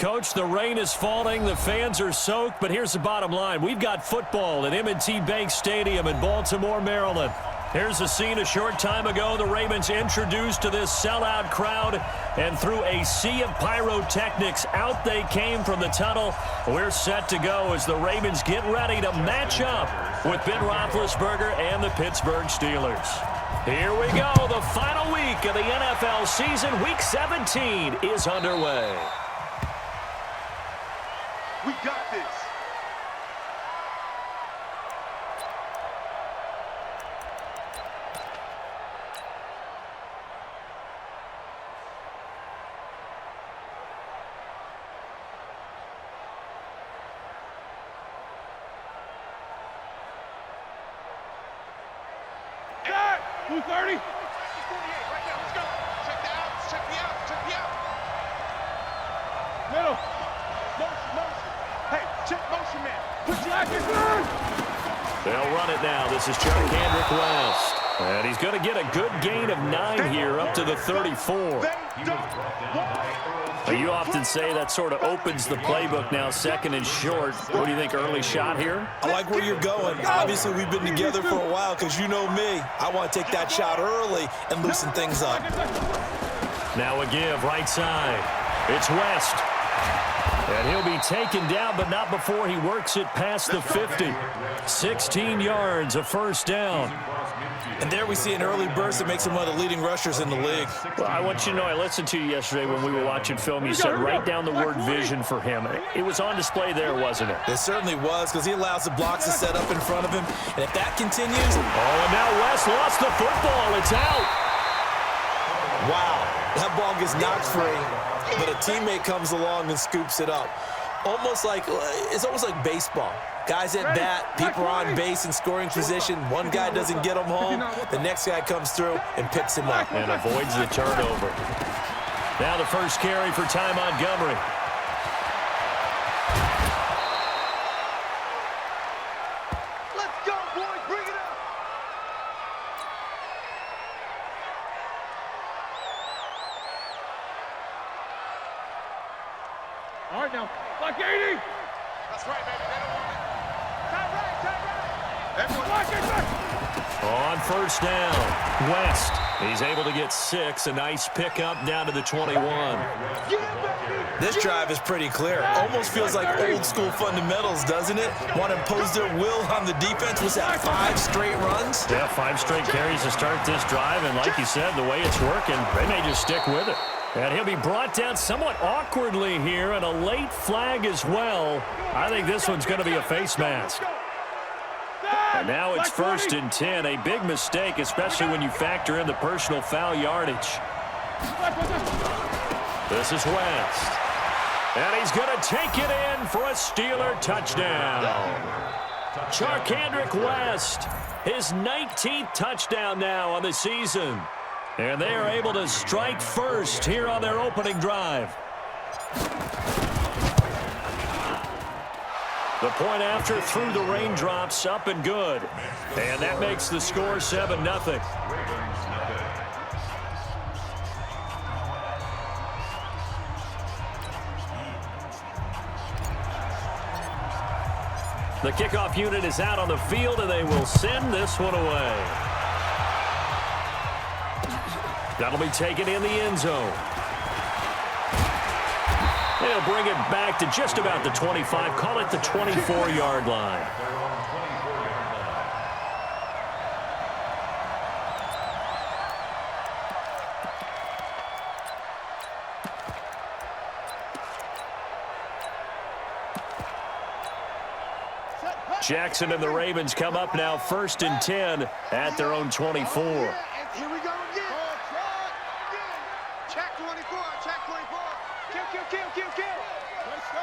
Coach, the rain is falling, the fans are soaked, but here's the bottom line. We've got football at M&T Bank Stadium in Baltimore, Maryland. Here's a scene a short time ago. The Ravens introduced to this sellout crowd, and through a sea of pyrotechnics, out they came from the tunnel. We're set to go as the Ravens get ready to match up with Ben Roethlisberger and the Pittsburgh Steelers. Here we go. The final week of the NFL season, Week 17, is underway. We got this. Cut! 230. Right now, let's go. Check the outs, check the outs, check the outs. Middle. Motion. Hey, check motion, man. Put your Jackson, good. They'll run it now. This is Charcandrick West. And he's going to get a good gain of 9 here up to the 34. You often say that sort of opens the playbook now, second and short. What do you think, early shot here? I like where you're going. Obviously, we've been together for a while because you know me. I want to take that shot early and loosen things up. Now a give, right side. It's West. And he'll be taken down, but not before he works it past the 50. 16 yards, a first down. And there we see an early burst that makes him one of the leading rushers in the league. Well, I want you to know, I listened to you yesterday when we were watching film. You said write down the word vision for him. It was on display there, wasn't it? It certainly was, because he allows the blocks to set up in front of him. And if that continues... Oh, and now West lost the football. It's out. Wow, that ball gets knocked free, but a teammate comes along and scoops it up. It's almost like baseball. Guys at bat, people are on base in scoring position. One guy doesn't get him home. The next guy comes through and picks him up. And avoids the turnover. Now the first carry for Ty Montgomery. Let's go, boys. Bring it up. All right, now. Block 80. That's right, baby. They don't want it. Time right. Everyone. Block 80. On first down, West. He's able to get 6. A nice pickup down to the 21. This drive is pretty clear. Almost feels like old school fundamentals, doesn't it? Want to impose their will on the defense. Was that 5 straight runs? Yeah, 5 straight carries to start this drive. And like you said, the way it's working, they may just stick with it. And he'll be brought down somewhat awkwardly here, and a late flag as well. I think this one's going to be a face mask. And now it's 1st and 10. A big mistake, especially when you factor in the personal foul yardage. This is West. And he's going to take it in for a Steeler touchdown. Charcandrick West, his 19th touchdown now on the season. And they are able to strike first here on their opening drive. The point after through the raindrops, up and good. And that makes the score 7-0. The kickoff unit is out on the field, and they will send this one away. That'll be taken in the end zone. They'll bring it back to just about the 25. Call it the 24-yard line. Jackson and the Ravens come up now 1st and 10 at their own 24. Here we go again. Check 24. Check 24. Kill. Let's go.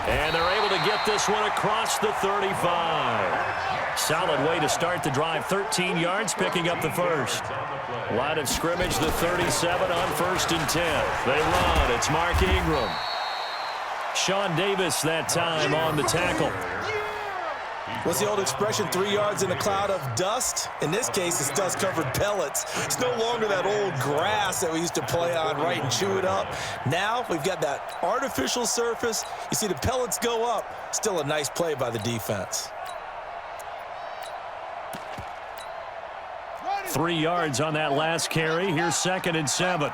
And they're able to get this one across the 35. Solid way to start the drive. 13 yards, picking up the first. Line of scrimmage, the 37 on 1st and 10. They run. It's Mark Ingram. Sean Davis that time on the tackle. What's the old expression, 3 yards in a cloud of dust? In this case, it's dust-covered pellets. It's no longer that old grass that we used to play on, right, and chew it up. Now we've got that artificial surface. You see the pellets go up. Still a nice play by the defense. 3 yards on that last carry. Here's 2nd and 7.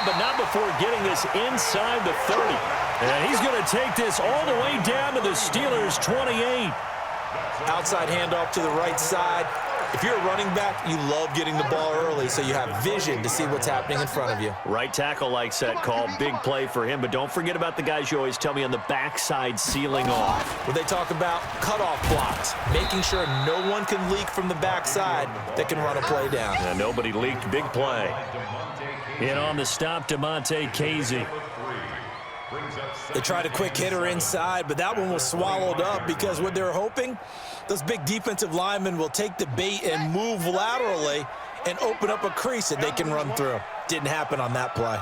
But not before getting this inside the 30. And he's going to take this all the way down to the Steelers' 28. Outside handoff to the right side. If you're a running back, you love getting the ball early so you have vision to see what's happening in front of you. Right tackle likes that call. Big play for him. But don't forget about the guys you always tell me on the backside sealing off. Where they talk about cutoff blocks, making sure no one can leak from the backside that can run a play down. And nobody leaked. Big play. In on the stop, Damontae Kazee. They tried a quick hitter inside, but that one was swallowed up because what they're hoping, those big defensive linemen will take the bait and move laterally and open up a crease that they can run through. Didn't happen on that play.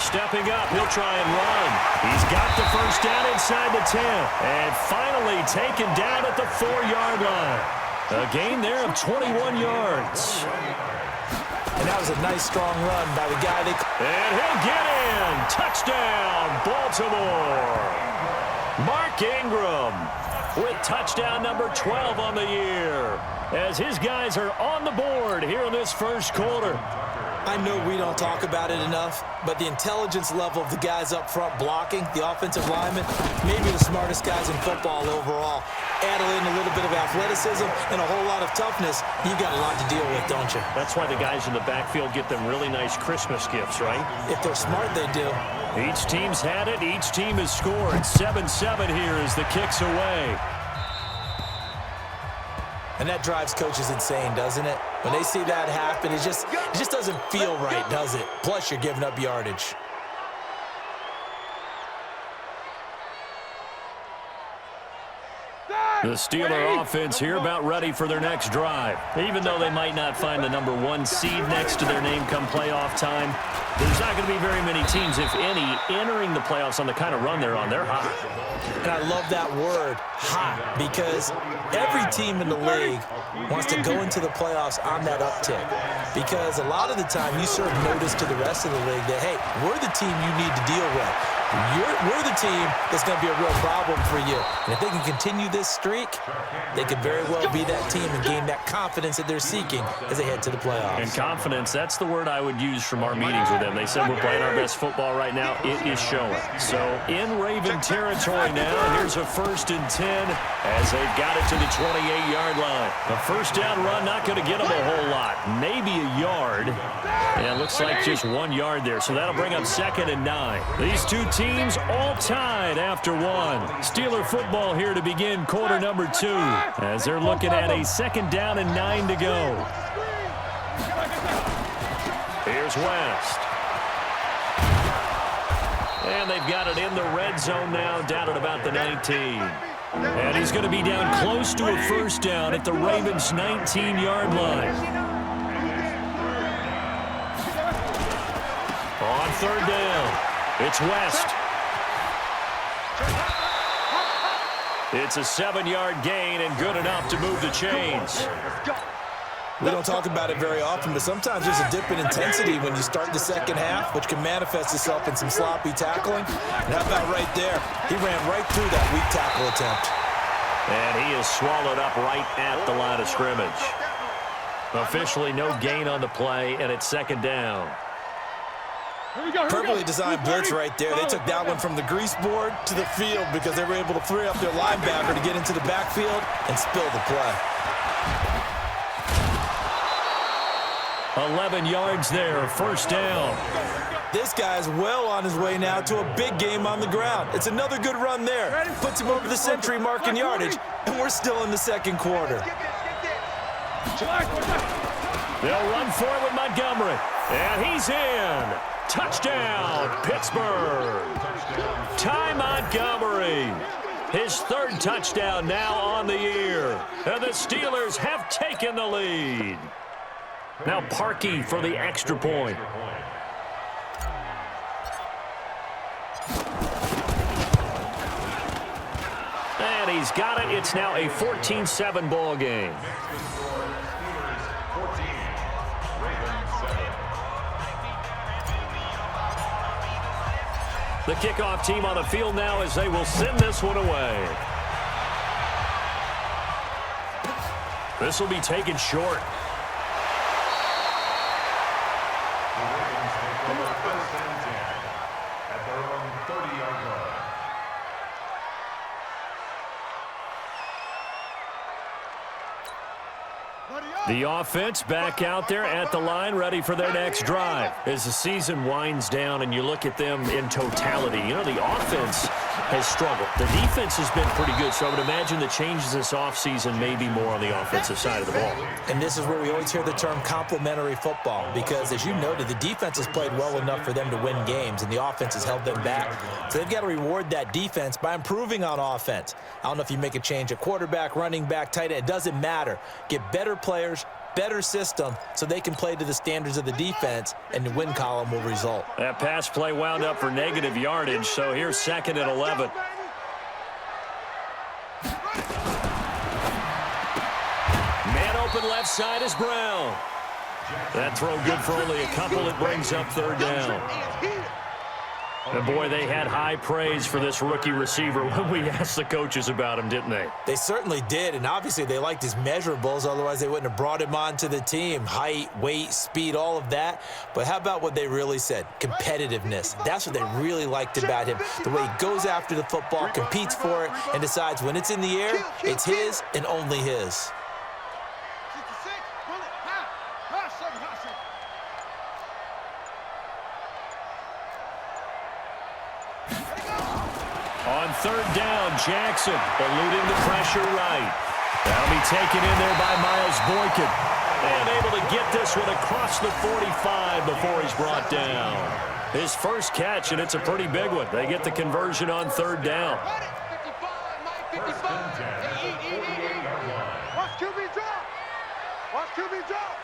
Stepping up, he'll try and run. He's got the first down inside the 10. And finally taken down at the 4-yard line. A gain there of 21 yards. And that was a nice, strong run by the guy. And he'll get in. Touchdown, Baltimore. Mark Ingram with touchdown number 12 on the year as his guys are on the board here in this first quarter. I know we don't talk about it enough, but the intelligence level of the guys up front blocking, the offensive linemen, maybe the smartest guys in football overall. Add in a little bit of athleticism and a whole lot of toughness, you got a lot to deal with, don't you? That's why the guys in the backfield get them really nice Christmas gifts, right? If they're smart, they do. Each team's had it. Each team has scored. 7-7 here as the kick's away. And that drives coaches insane, doesn't it? When they see that happen, it just doesn't feel right, does it? Plus, you're giving up yardage. The Steeler offense here about ready for their next drive. Even though they might not find the number 1 seed next to their name come playoff time, there's not going to be very many teams, if any, entering the playoffs on the kind of run they're on. They're hot. And I love that word, hot, because every team in the league wants to go into the playoffs on that uptick. Because a lot of the time you serve notice to the rest of the league that, hey, we're the team you need to deal with. We're the team that's going to be a real problem for you. And if they can continue this streak, they could very well be that team and gain that confidence that they're seeking as they head to the playoffs. And confidence, that's the word I would use from our meetings with them. They said we're playing our best football right now. It is showing. So in Raven territory now, here's a 1st and 10 as they've got it to the 28-yard line. A first down run not going to get them a whole lot. Maybe a yard. And it looks like just 1 yard there. So that'll bring up 2nd and 9. These two teams all tied after 1. Steeler football here to begin quarter number 2 as they're looking at a 2nd down and 9 to go. Here's West. And they've got it in the red zone now, down at about the 19. And he's going to be down close to a first down at the Ravens' 19-yard line. On 3rd down, it's West. It's a 7-yard gain and good enough to move the chains. We don't talk about it very often, but sometimes there's a dip in intensity when you start the second half, which can manifest itself in some sloppy tackling. And how about right there? He ran right through that weak tackle attempt. And he is swallowed up right at the line of scrimmage. Officially no gain on the play, and it's 2nd down. Perfectly designed blitz right there. They took that one from the grease board to the field because they were able to free up their linebacker to get into the backfield and spill the play. 11 yards there, first down. This guy's well on his way now to a big game on the ground. It's another good run there. Puts him over the century mark in yardage, and we're still in the second quarter. They'll run for it with Montgomery. And he's in. Touchdown, Pittsburgh. Ty Montgomery His third touchdown now on the year. And the Steelers have taken the lead. Now Parkey for the extra point. And he's got it. It's now a 14-7 ball game. The kickoff team on the field now as they will send this one away. This will be taken short. At their own 30-yard line. The offense back out there at the line, ready for their next drive. As the season winds down and you look at them in totality, you know, the offense has struggled. The defense has been pretty good, so I would imagine the changes this offseason may be more on the offensive side of the ball. And this is where we always hear the term complementary football because, as you noted, the defense has played well enough for them to win games, and the offense has held them back. So they've got to reward that defense by improving on offense. I don't know if you make a change at quarterback, running back, tight end. It doesn't matter. Get better players, better system, so they can play to the standards of the defense, and the win column will result. That pass play wound up for negative yardage, so here's 2nd and 11. Man open left side is Brown. That throw good for only a couple. It brings up 3rd down. And boy, they had high praise for this rookie receiver when we asked the coaches about him, didn't they? They certainly did, and obviously they liked his measurables. Otherwise, they wouldn't have brought him onto the team. Height, weight, speed, all of that. But how about what they really said? Competitiveness. That's what they really liked about him. The way he goes after the football, competes for it, and decides when it's in the air, it's his and only his. On 3rd down, Jackson eluding the pressure right. That'll be taken in there by Miles Boykin. And able to get this one across the 45 before he's brought down. His first catch, and it's a pretty big one. They get the conversion on 3rd down. Watch QB drop. Watch QB drop.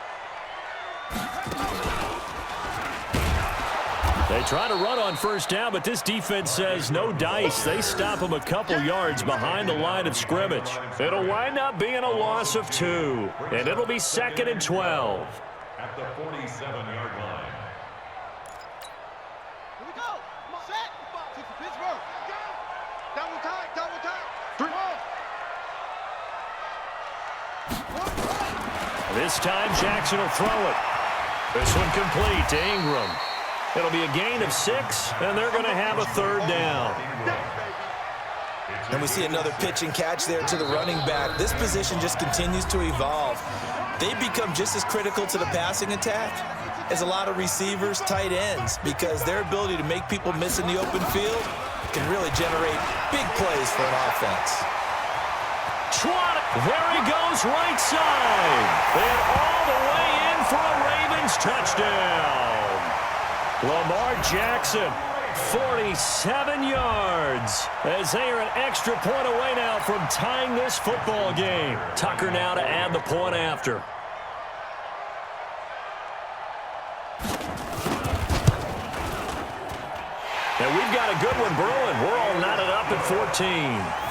They try to run on 1st down, but this defense says no dice. They stop him a couple yards behind the line of scrimmage. It'll wind up being a loss of 2, and it'll be 2nd and 12. At the 47-yard line. Here we go. Set. Take the Pittsburgh. Double time. Double time. This time, Jackson will throw it. This one complete to Ingram. It'll be a gain of 6, and they're going to have a 3rd down. And we see another pitch and catch there to the running back. This position just continues to evolve. They become just as critical to the passing attack as a lot of receivers, tight ends, because their ability to make people miss in the open field can really generate big plays for an offense. Trot, there he goes, right side. And all the way in for a Ravens touchdown. Lamar Jackson, 47 yards, as they are an extra point away now from tying this football game. Tucker now to add the point after. And we've got a good one brewing. We're all knotted up at 14.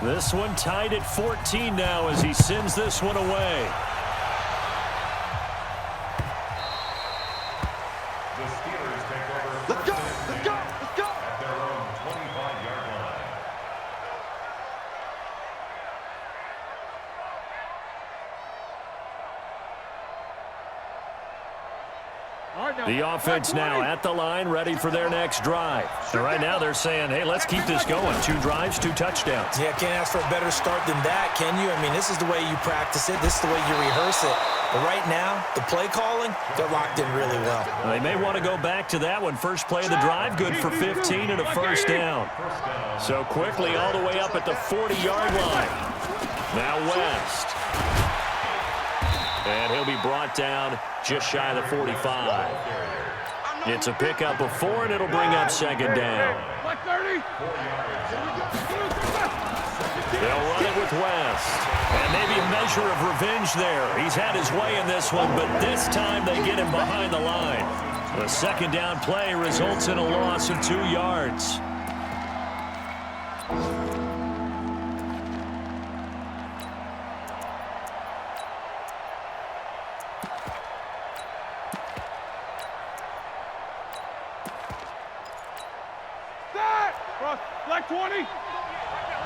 This one tied at 14 now as he sends this one away. The Steelers take over. Let's go. Let's go. Let's go. At their own 25-yard line. The offense now at the line, ready for their next drive. And right now they're saying, hey, let's keep this going. 2 drives, 2 touchdowns. Yeah, can't ask for a better start than that, can you? I mean, this is the way you practice it. This is the way you rehearse it. But right now, the play calling, they're locked in really well. They may want to go back to that one. First play of the drive, good for 15 and a 1st down. So quickly all the way up at the 40-yard line. Now West. And he'll be brought down just shy of the 45. It's a pickup of 4, and it'll bring up second down. Black 30. They'll run it with West. And maybe a measure of revenge there. He's had his way in this one, but this time they get him behind the line. The second down play results in a loss of 2 yards. Black 20. Let's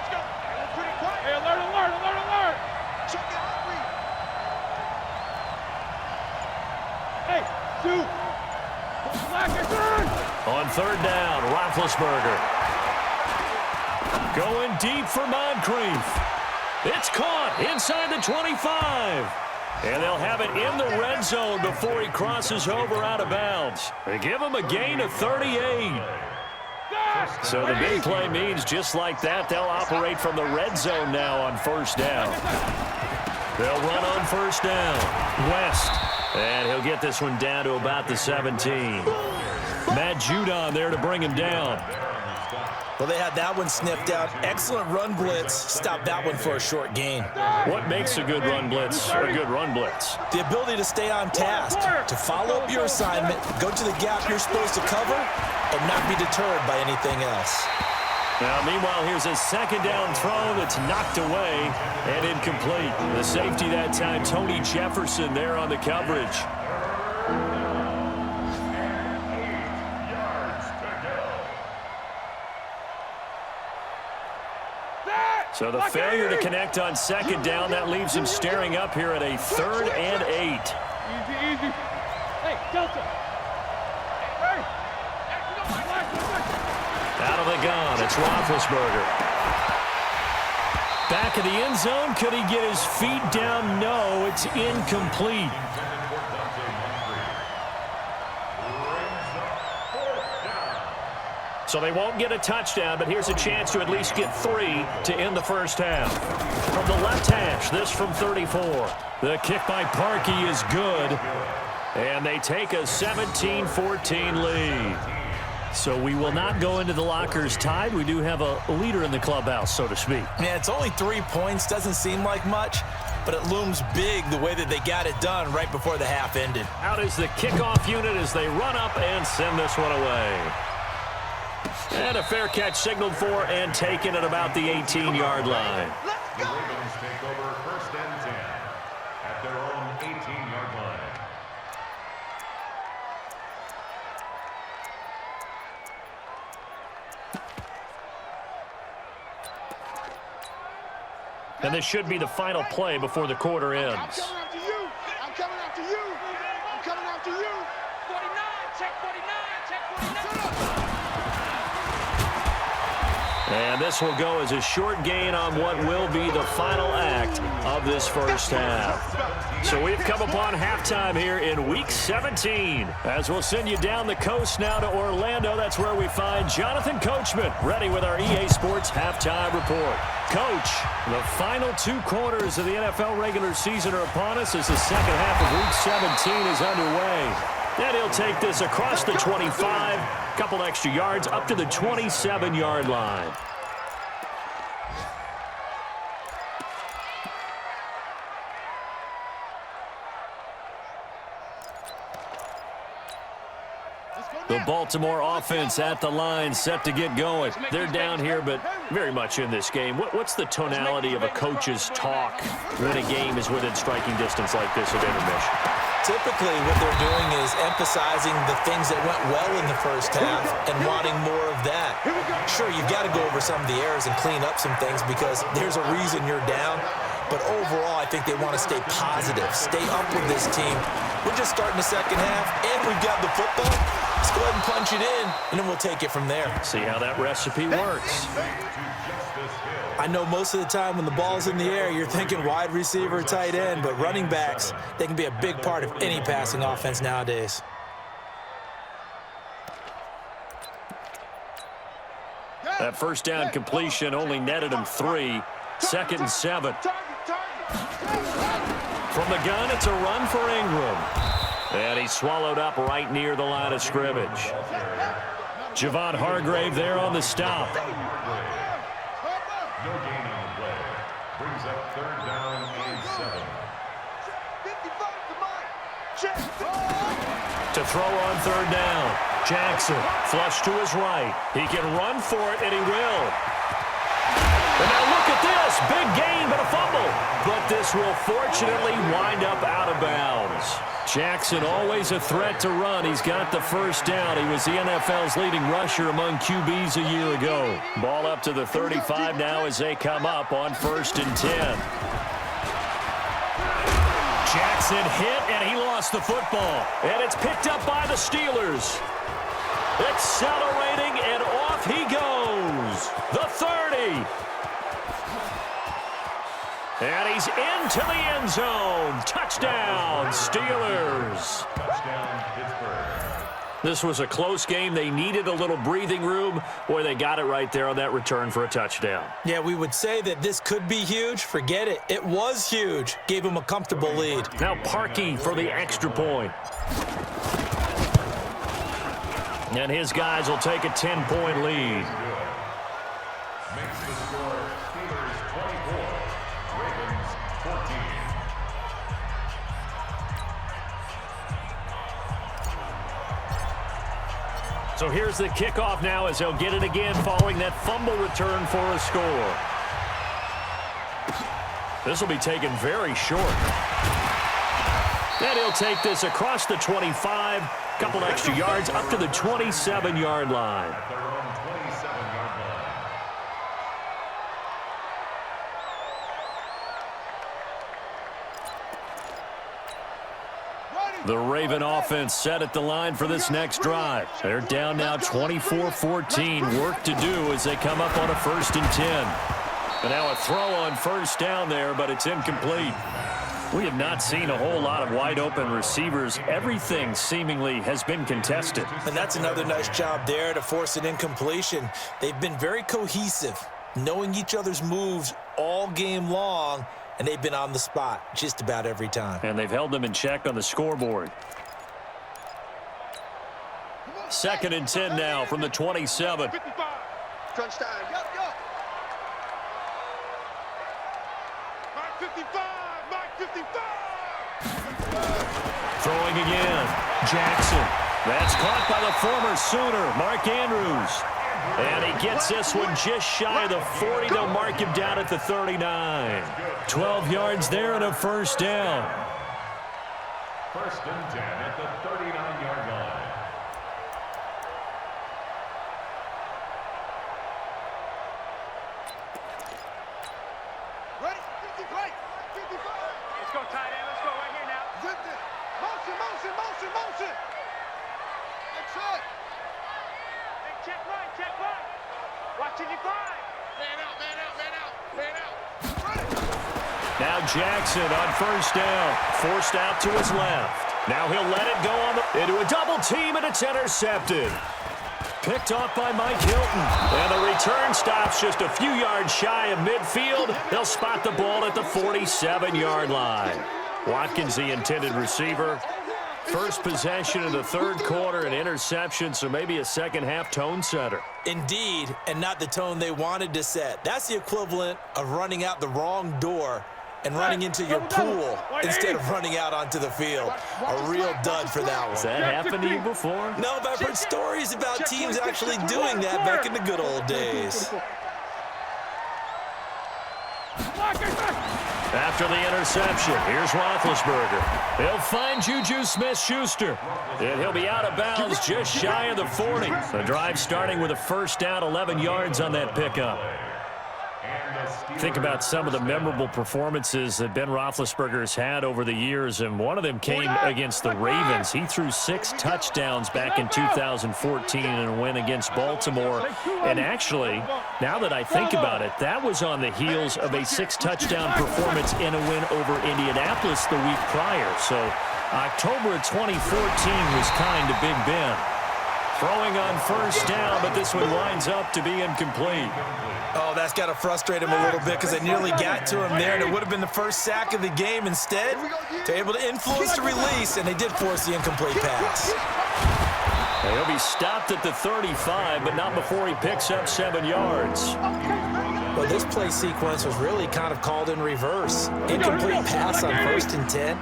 go. Pretty quiet. Hey, alert, alert, alert, alert. Check it out, read. Hey, shoot. Black is in. On third down, Roethlisberger. Going deep for Moncrief. It's caught inside the 25. And they'll have it in the red zone before he crosses over out of bounds. They give him a gain of 38. So the big play means just like that, they'll operate from the red zone now on first down. They'll run on first down. West. And he'll get this one down to about the 17. Matt Judon there to bring him down. Well, they had that one sniffed out. Excellent run blitz. Stopped that one for a short gain. What makes a good run blitz a good run blitz? The ability to stay on task, to follow up your assignment, go to the gap you're supposed to cover, and not be deterred by anything else. Now, meanwhile, here's a second down throw that's knocked away and incomplete. The safety that time, Tony Jefferson there on the coverage. So the failure to connect on second down, that leaves him staring up here at a 3rd and 8. Easy, easy. Hey, Delta. Hey. Out of the gun, it's Roethlisberger. Back of the end zone, could he get his feet down? No, it's incomplete. So they won't get a touchdown, but here's a chance to at least get 3 to end the first half. From the left hash, this from 34. The kick by Parkey is good, and they take a 17-14 lead. So we will not go into the lockers tied. We do have a leader in the clubhouse, so to speak. Yeah, it's only 3 points. Doesn't seem like much, but it looms big the way that they got it done right before the half ended. Out is the kickoff unit as they run up and send this one away. And a fair catch signaled for and taken at about the 18-yard line. The Ravens take over 1st and 10 at their own 18-yard line. And this should be the final play before the quarter ends. I'm coming after you. I'm coming after you. I'm coming after you. 49, check 49, check 49. And this will go as a short gain on what will be the final act of this first half. So we've come upon halftime here in Week 17. As we'll send you down the coast now to Orlando, that's where we find Jonathan Coachman, ready with our EA Sports Halftime Report. Coach, the final 2 quarters of the NFL regular season are upon us as the second half of Week 17 is underway. And he'll take this across the 25, couple extra yards up to the 27-yard line. The Baltimore offense at the line, set to get going. They're down here, but very much in this game. What's the tonality of a coach's talk when a game is within striking distance like this at intermission? Typically, what they're doing is emphasizing the things that went well in the first half and wanting more of that. Sure, you've got to go over some of the errors and clean up some things because there's a reason you're down. But overall, I think they want to stay positive, stay up with this team. We're just starting the second half, and we've got the football. Let's go ahead and punch it in, and then we'll take it from there. See how that recipe works. I know most of the time when the ball's in the air, you're thinking wide receiver, tight end, but running backs, they can be a big part of any passing offense nowadays. That first down completion only netted him 3. 2nd and 7. From the gun, it's a run for Ingram. And he's swallowed up right near the line of scrimmage. Javon Hargrave there on the stop. No gain on the play. Brings up 3rd down and 7. To throw on 3rd down. Jackson, flush to his right. He can run for it, and he will. And now look at this. Big gain, but a fumble. But this will fortunately wind up out of bounds. Jackson always a threat to run. He's got the first down. He was the NFL's leading rusher among QBs a year ago. Ball up to the 35 now as they come up on 1st and 10. Jackson hit, and he lost the football. And it's picked up by the Steelers. Accelerating, and off he goes. The 30. And he's into the end zone. Touchdown, Steelers. Touchdown, Pittsburgh. This was a close game. They needed a little breathing room. Boy, they got it right there on that return for a touchdown. Yeah, we would say that this could be huge. Forget it. It was huge. Gave him a comfortable lead. Now Parkey for the extra point. And his guys will take a 10-point lead. Makes the score Steelers 24, Ravens 14. So here's the kickoff now as they'll get it again following that fumble return for a score. This will be taken very short. And he'll take this across the 25, couple extra yards up to the 27-yard line. At their own 27-yard line. The Raven offense set at the line for this next drive. They're down now 24-14. Work to do as they come up on a 1st and 10. And now a throw on 1st down there, but it's incomplete. We have not seen a whole lot of wide-open receivers. Everything seemingly has been contested. And that's another nice job there to force an incompletion. They've been very cohesive, knowing each other's moves all game long, and they've been on the spot just about every time. And they've held them in check on the scoreboard. 2nd and 10 now from the 27. Crunch time. Go, go. Mark 55. Mark 55. Throwing again. Jackson. That's caught by the former Sooner, Mark Andrews. And he gets this one just shy of the 40. They'll mark him down at the 39. 12 yards there and a 1st down. 1st and 10 at the 39-yard line. Ready? 55. 55. Let's go, tight end. Let's go right here now. Motion, motion, motion, motion. That's it. Hey, check right, check right. Watch it, you find. Man out, man out, man out, man out. Ready? Now Jackson on 1st down. Forced out to his left. Now he'll let it go into a double team, and it's intercepted. Picked off by Mike Hilton. And the return stops just a few yards shy of midfield. They'll spot the ball at the 47-yard line. Watkins, the intended receiver. First possession of the 3rd quarter, an interception, so maybe a second-half tone setter. Indeed, and not the tone they wanted to set. That's the equivalent of running out the wrong door and running into your pool instead of running out onto the field. A real dud for that Has one. that happened to you before? No, but I've heard stories about teams actually doing that back in the good old days. After the interception, here's Roethlisberger. He'll find Juju Smith-Schuster. And he'll be out of bounds just shy of the 40. The drive starting with a 1st down, 11 yards on that pickup. Think about some of the memorable performances that Ben Roethlisberger has had over the years, and one of them came against the Ravens. He threw 6 touchdowns back in 2014 in a win against Baltimore. And actually, now that I think about it, that was on the heels of a 6-touchdown performance in a win over Indianapolis the week prior. So October of 2014 was kind to Big Ben. Throwing on first down, but this one winds up to be incomplete. Oh, that's got to frustrate him a little bit because they nearly got to him there, and it would have been the first sack of the game. Instead, they're able to influence the release, and they did force the incomplete pass. He'll be stopped at the 35, but not before he picks up 7 yards. Well, this play sequence was really kind of called in reverse. Incomplete pass on 1st and 10.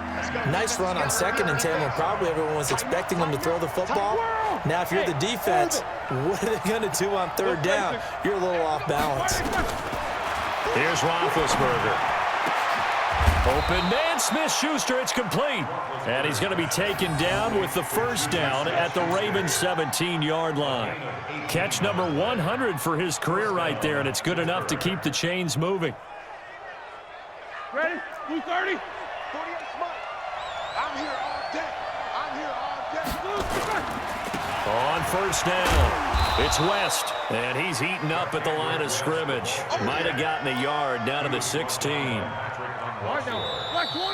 Nice run on 2nd and 10 when probably everyone was expecting them to throw the football. Now, if you're the defense, what are they going to do on 3rd down? You're a little off balance. Here's Roethlisberger. Open man, Smith-Schuster, it's complete. And he's going to be taken down with the first down at the Ravens' 17-yard line. Catch number 100 for his career right there, and it's good enough to keep the chains moving. Ready? 230. 48 Smart. I'm here all day. I'm here all day. On first down, it's West, and he's eaten up at the line of scrimmage. Might have gotten a yard down to the 16.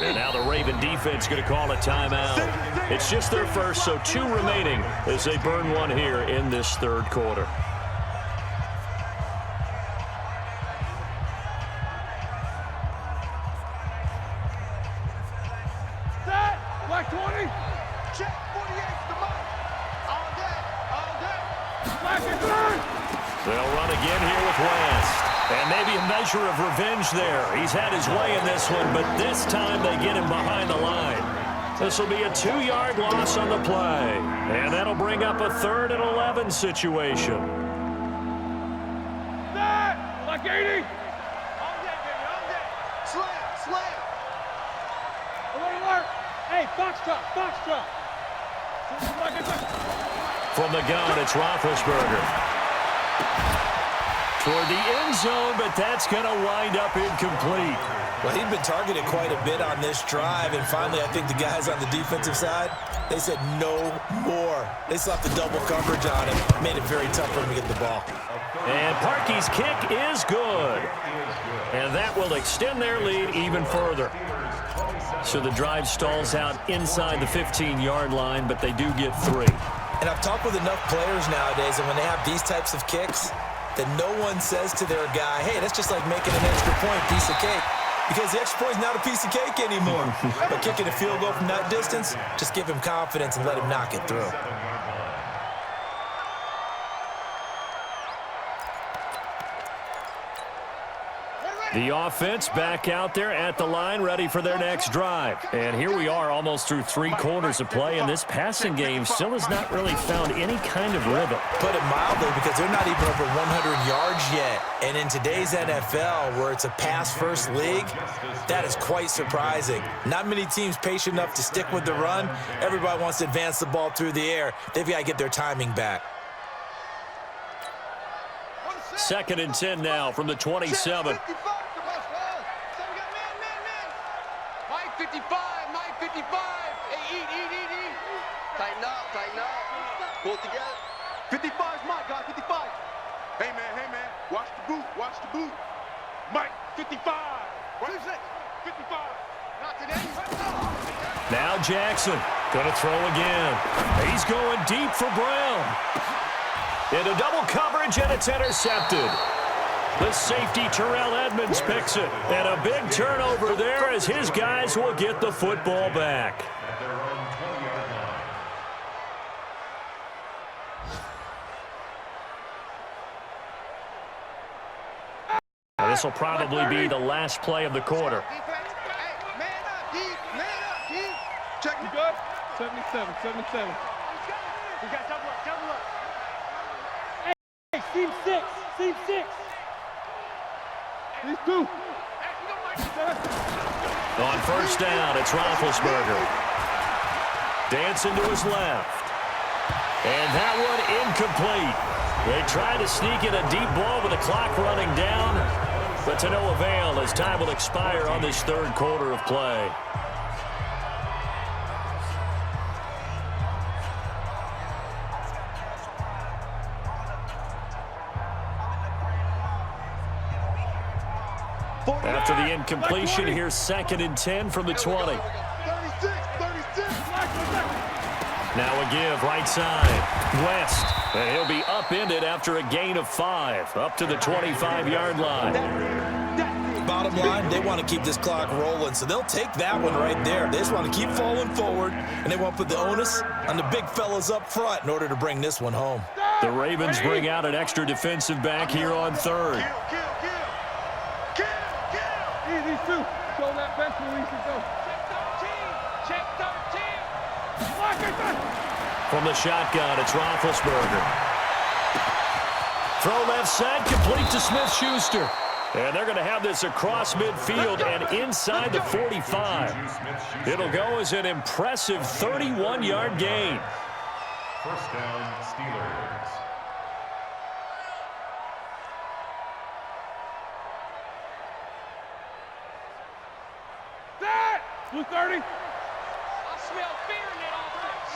And now the Raven defense going to call a timeout. It's just their first, so 2 remaining as they burn one here in this 3rd quarter. Set. Black 20. Check 48 the mark. All day. All day. Black and third. They'll run again here with West. And maybe a measure of revenge there. He's had his way in this one, but this time they get him behind the line. This will be a 2-yard loss on the play. And that'll bring up a 3rd and 11 situation. Set. Black 80. All day, baby. All day. Slam. Slam. Alert, alert. Hey, box drop. Box drop. From the gun, it's Roethlisberger. Toward the end zone, but that's going to wind up incomplete. Well, he'd been targeted quite a bit on this drive, and finally I think the guys on the defensive side, they said no more. They slapped the double coverage on him, made it very tough for him to get the ball. And Parkey's kick is good. And that will extend their lead even further. So the drive stalls out inside the 15-yard line, but they do get 3. And I've talked with enough players nowadays, and when they have these types of kicks, that no one says to their guy, hey, that's just like making an extra point, piece of cake. Because the extra point is not a piece of cake anymore. But kicking a field goal from that distance, just give him confidence and let him knock it through. The offense back out there at the line, ready for their next drive. And here we are almost through 3 quarters of play, and this passing game still has not really found any kind of rhythm. Put it mildly, because they're not even over 100 yards yet. And in today's NFL, where it's a pass-first league, that is quite surprising. Not many teams patient enough to stick with the run. Everybody wants to advance the ball through the air. They've got to get their timing back. 2nd and 10 now from the 27. Mike 55, Mike 55. Hey, eat. Tighten up. Pull it together. 55 is Mike, guys, 55. Hey, man, watch the boot. Mike 55. What is it? 55. Not today. Now Jackson gonna throw again. He's going deep for Brown. Into double coverage, and it's intercepted. The safety, Terrell Edmonds, picks it. And a big turnover there as his guys will get the football back. This will probably be the last play of the quarter. Hey, man up, D. Check You good? 77. We got double up. Hey, seam 6. These 2. On first down, it's Roethlisberger. Dancing to his left. And that one incomplete. They try to sneak in a deep ball with the clock running down, but to no avail as time will expire on this 3rd quarter of play. After the incompletion, here's 2nd and 10 from the 20. 36. Now a give, right side. West. And he'll be upended after a gain of 5. Up to the 25-yard line. Bottom line, they want to keep this clock rolling, so they'll take that one right there. They just want to keep falling forward, and they want to put the onus on the big fellas up front in order to bring this one home. The Ravens bring out an extra defensive back here on third. Easy, Sue. Show that bench release and go. Check 13. Check 13. From the shotgun, it's Roethlisberger. Throw left side, complete to Smith-Schuster. And they're going to have this across midfield and inside the 45. It'll go as an impressive 31-yard gain. First down, Steelers. Set! Blue 30. I smell fear in that offense.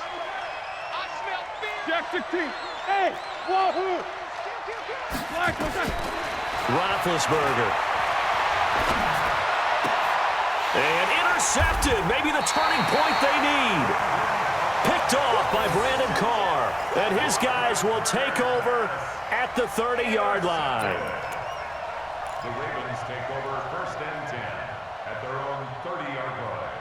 I smell fear. Jack 16. Hey! Wahoo! Black, what's that? Roethlisberger. And intercepted. Maybe the turning point they need. Picked off by Brandon Carr. And his guys will take over at the 30-yard line. The Ravens take over first and 10 at their own 30-yard line.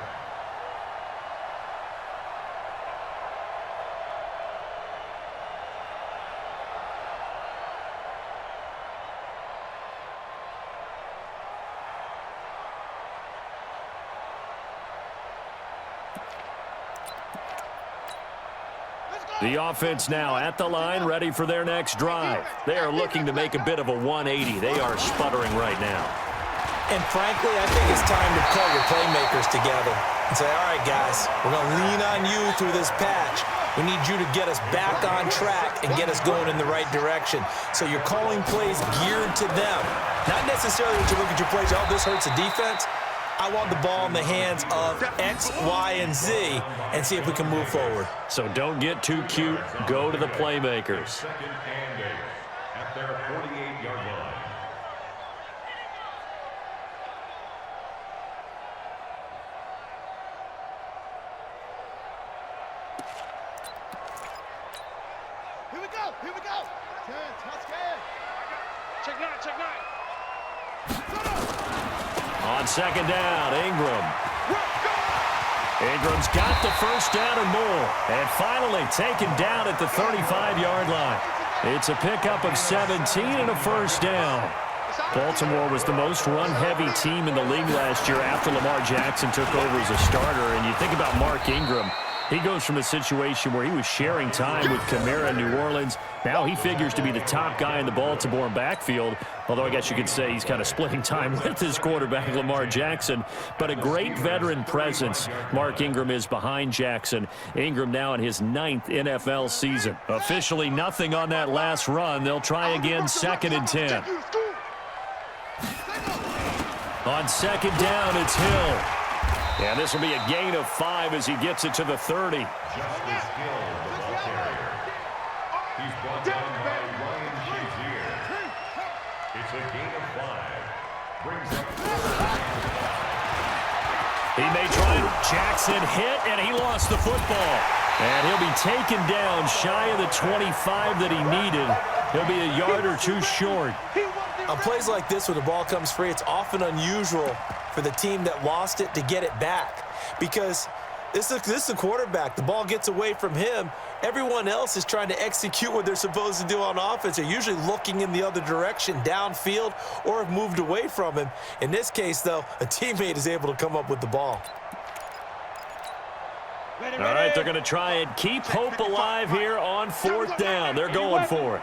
The offense now at the line, ready for their next drive. They are looking to make a bit of a 180. They are sputtering right now. And frankly, I think it's time to call your playmakers together and say, all right, guys, we're going to lean on you through this patch. We need you to get us back on track and get us going in the right direction. So you're calling plays geared to them. Not necessarily that you look at your plays, oh, this hurts the defense. I want the ball in the hands of X, Y, and Z and see if we can move forward. So don't get too cute. Go to the playmakers. Second and 8 at their 48-yard line. Here we go. Here we go. 10, touchdown. Check 9, check 9. On second down, Ingram. Ingram's got the first down and more. And finally taken down at the 35-yard line. It's a pickup of 17 and a first down. Baltimore was the most run-heavy team in the league last year after Lamar Jackson took over as a starter. And you think about Mark Ingram. He goes from a situation where he was sharing time with Kamara in New Orleans. Now he figures to be the top guy in the Baltimore backfield, although I guess you could say he's kind of splitting time with his quarterback, Lamar Jackson. But a great veteran presence. Mark Ingram is behind Jackson. Ingram now in his 9th NFL season. Officially nothing on that last run. They'll try again, second and 10. On second down, it's Hill. And this will be a gain of 5 as he gets it to the 30. Justice Hill, the ball carrier. He's brought down by Ryan Shazier. It's a gain of 5. Brings up He may try. Jackson hit, and he lost the football. And he'll be taken down shy of the 25 that he needed. He'll be a yard or two short. On plays like this where the ball comes free, it's often unusual for the team that lost it to get it back because this is the quarterback. The ball gets away from him. Everyone else is trying to execute what they're supposed to do on offense. They're usually looking in the other direction, downfield, or have moved away from him. In this case, though, a teammate is able to come up with the ball. All right, they're going to try and keep hope alive here on 4th down. They're going for it.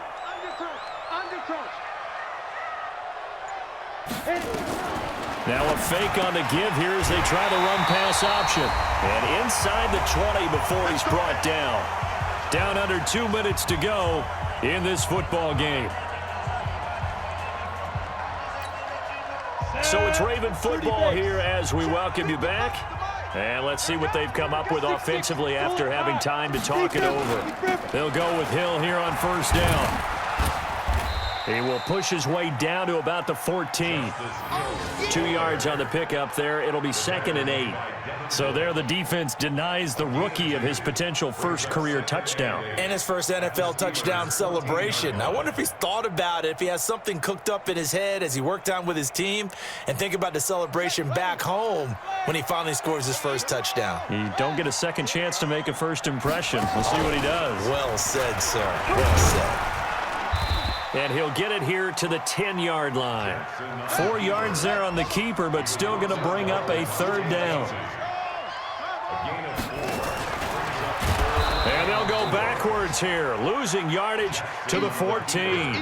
Now a fake on the give here as they try the run-pass option. And inside the 20 before he's brought down. Down under 2 minutes to go in this football game. So it's Raven football here as we welcome you back. And let's see what they've come up with offensively after having time to talk it over. They'll go with Hill here on first down. He will push his way down to about the 14. 2 yards on the pickup there. It'll be 2nd and 8. So there the defense denies the rookie of his potential first career touchdown. And his first NFL touchdown celebration. I wonder if he's thought about it, if he has something cooked up in his head as he worked on with his team, and think about the celebration back home when he finally scores his first touchdown. You don't get a second chance to make a first impression. We'll see what he does. Well said, sir. Well said. And he'll get it here to the 10-yard line. 4 yards there on the keeper, but still going to bring up a 3rd down. And they'll go backwards here, losing yardage to the 14.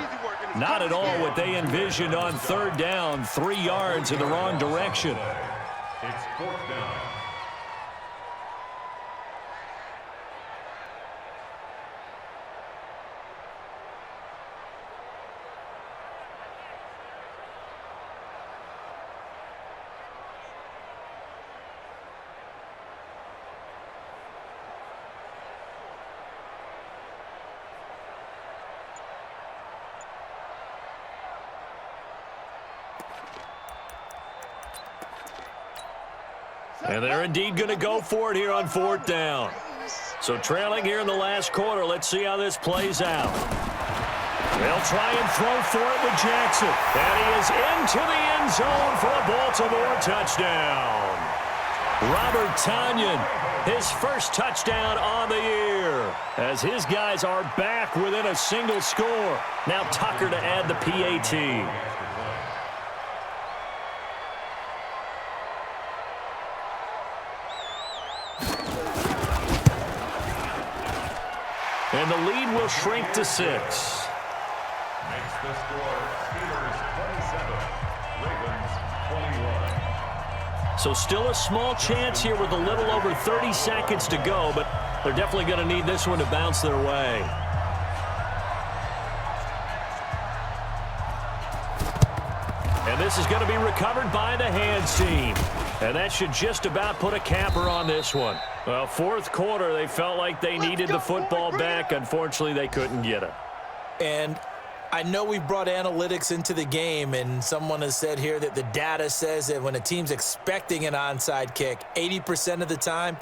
Not at all what they envisioned on 3rd down. 3 yards in the wrong direction. It's 4th down. And they're indeed going to go for it here on 4th down. So trailing here in the last quarter, let's see how this plays out. They'll try and throw for it with Jackson. And he is into the end zone for a Baltimore touchdown. Robert Tonyan, his first touchdown on the year, as his guys are back within a single score. Now Tucker to add the PAT. And the lead will shrink to 6. Makes the score Steelers 27, Ravens 21. So still a small chance here with a little over 30 seconds to go, but they're definitely going to need this one to bounce their way. And this is going to be recovered by the hands team. And that should just about put a capper on this one. Well, 4th quarter, they felt like they needed the football back. Unfortunately, they couldn't get it. And I know we brought analytics into the game, and someone has said here that the data says that when a team's expecting an onside kick, 80% of the time,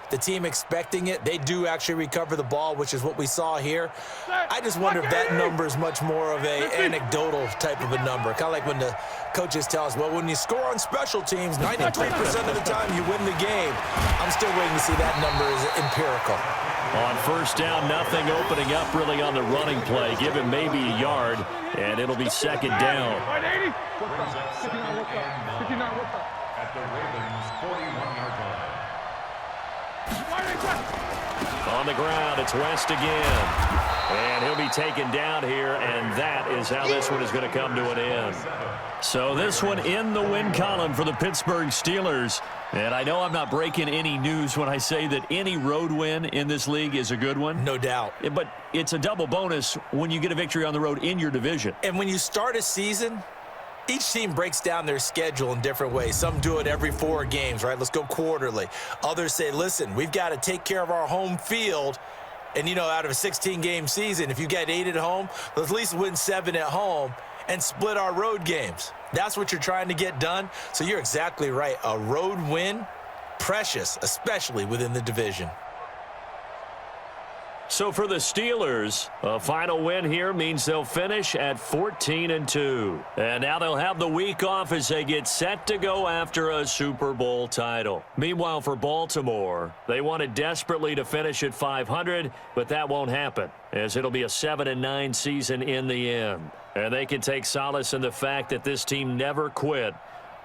the team expecting it, they do actually recover the ball, which is what we saw here. I just wonder if that number is much more of a anecdotal type of a number. Kind of like when the coaches tell us, well, when you score on special teams, 93% of the time you win the game. I'm still waiting to see that number is empirical. On 1st down, nothing opening up really on the running play. Give him maybe a yard, and it'll be 2nd down. Brings up 2nd and 9 at the Ravens 41-yard line. On the ground, it's West again. And he'll be taken down here, and that is how this one is going to come to an end. So this one in the win column for the Pittsburgh Steelers. And I know I'm not breaking any news when I say that any road win in this league is a good one. No doubt. But it's a double bonus when you get a victory on the road in your division. And when you start a season, each team breaks down their schedule in different ways. Some do it every 4 games, right? Let's go quarterly. Others say, listen, we've got to take care of our home field. And, you know, out of a 16-game season, if you get 8 at home, let's at least win 7 at home and split our road games. That's what you're trying to get done. So you're exactly right. A road win, precious, especially within the division. So for the Steelers, a final win here means they'll finish at 14-2. And now they'll have the week off as they get set to go after a Super Bowl title. Meanwhile, for Baltimore, they wanted desperately to finish at 500, but that won't happen, as it'll be a 7-9 season in the end. And they can take solace in the fact that this team never quit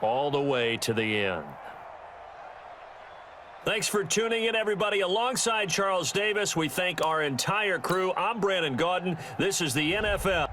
all the way to the end. Thanks for tuning in, everybody. Alongside Charles Davis, we thank our entire crew. I'm Brandon Gaudin. This is the NFL.